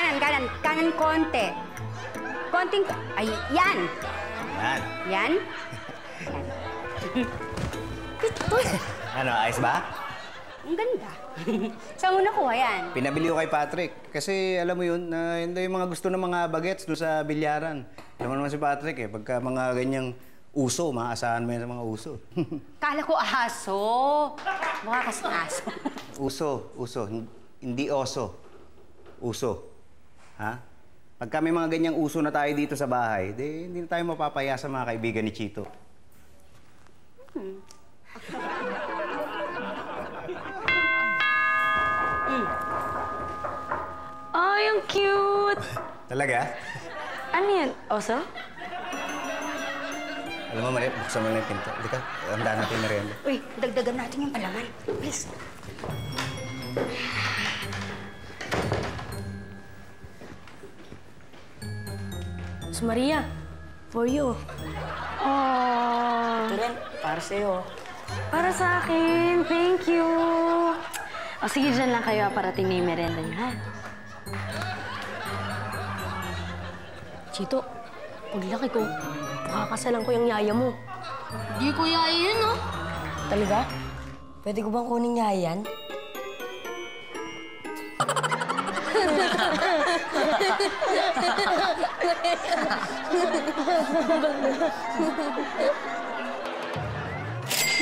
Kanan, kanan konti. Konting... Ay, yan. Yan. Yan? Ito. Ano, ayos ba? Ang ganda. Saan mo nakuha yan? Pinabili ko kay Patrick. Kasi alam mo yun, hindi yung mga gusto ng mga bagets doon sa bilyaran. Alam mo naman si Patrick eh, pagka mga ganyang uso, maasahan mo yan sa mga uso. Kala ko aso. Mukha kasing aso. Uso. Hindi oso. Uso. Ha? Pagka may mga ganyang uso na tayo dito sa bahay, hindi na tayo mapapaya sa mga kaibigan ni Chito. Ay, ang cute! Talaga? Ano yan? Oso? Alam mo, Maria, buksan mo lang yung pinto. Hindi ka, handaan natin yung merienda. Uy, dagdagan natin yung palaman. Please. Miss Maria, for you. Oh. Ito rin, para sa'yo. Para sa akin. Thank you. O sige, dyan lang kayo. Parating na yung merenda niyo, ha? Chito, paglaki ko, makakasalan ko yung yaya mo. Di ko yaya yun, no? Talaga? Pwede ko bang kunin niya yan?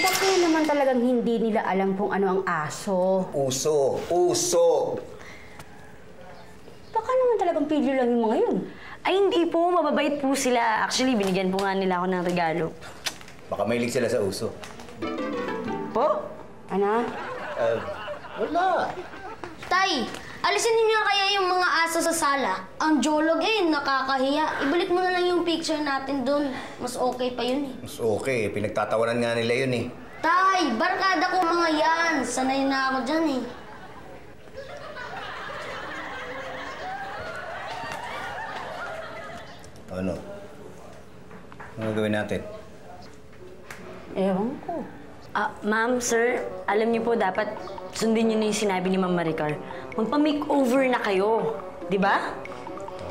Baka naman talagang hindi nila alam kung ano ang aso. Uso. Baka naman talagang pilyo lang yung mga yun. Ay, hindi po. Mababait po sila. Actually, binigyan po nga nila ako ng regalo. Baka mahilig sila sa uso. Po? Ano? Wala. Tay, alisin niyo nga kaya yung mga aso sa sala. Ang jolog nakakahiya. Ibalik mo na lang yung picture natin doon. Mas okay pa yun eh. Mas okay, pinagtatawanan nga nila yun eh. Tay, barkada ko mga yan. Sanay na ako dyan eh. Ano? Ano gagawin natin? Ewan ko. Ma'am, sir, alam niyo po, dapat sundin niyo na yung sinabi ni Ma'am Maricar. Magpa-makeover na kayo. Di ba?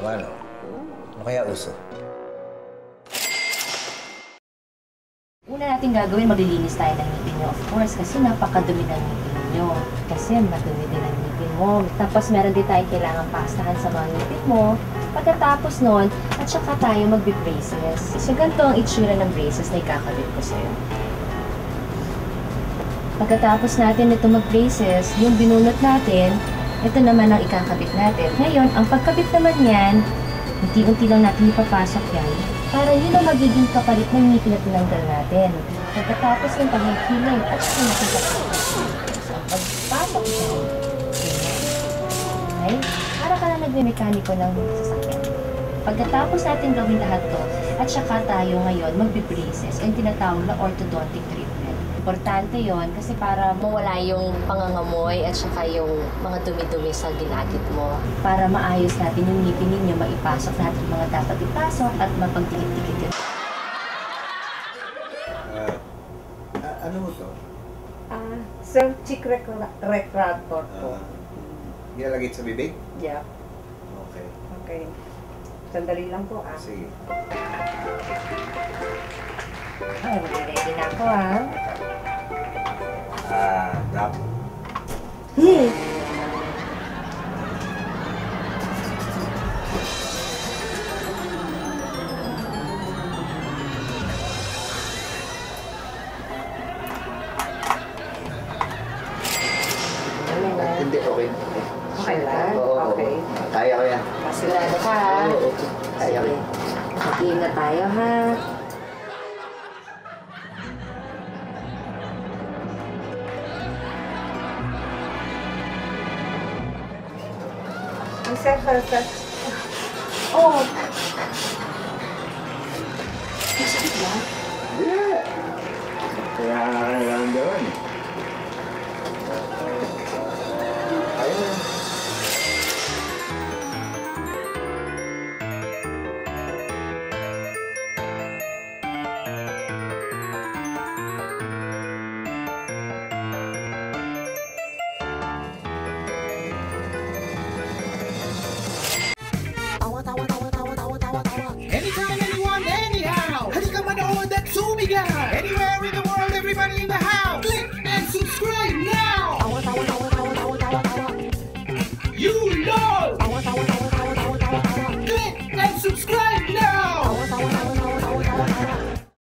Ano? Ano kaya uso? Una natin gagawin, maglilinis tayo ng ngipin nyo, of course, kasi napakadumi ng ngipin nyo. Kasi madumi din ang ngipin mo. Tapos meron din tayong kailangan pastahan sa mga ngipin mo. Pagkatapos nun, at saka tayo magbe-braces. So ganito ang itsura ng braces na ikakabit ko sa'yo. Pagkatapos natin ito mag-braces, yung binunot natin, ito naman ang ikakabit natin. Ngayon, ang pagkabit naman yan, unti-unti lang natin ipapasok yan para yun ang magiging kapalit ng ngipin na tinanggal natin. Pagkatapos ng pag-healing at saka natin kapit. So, ang pagpasok dyan, okay? Para ka na nagme-mekaniko ng sasakyan. Pagkatapos natin gawin lahat to, at saka tayo ngayon magbe-braces and tinatawag na orthodontic treatment. Importante yon kasi para mawala yung pangangamoy at saka yung mga dumi-dumi sa ginagit mo. Para maayos natin yung ngipin ninyo, maipasok natin mga dapat ipasok at mapagdikit-dikit yun. Ano mo to? Self-cheek retractor po. Ilalagay sa bibig? Yeah. Okay. Okay. Sandali lang po Sige. Ay, ready na ako Tap. Hindi, okay. Okay lang? Oo, Okay. Kaya ko yan. Sigurado ka, ha? Oo, kaya ko Sige. yan. Mag-iingat tayo, ha? Sir. Oh! Masakit ba? Yeah. Kaya kailangan gawin.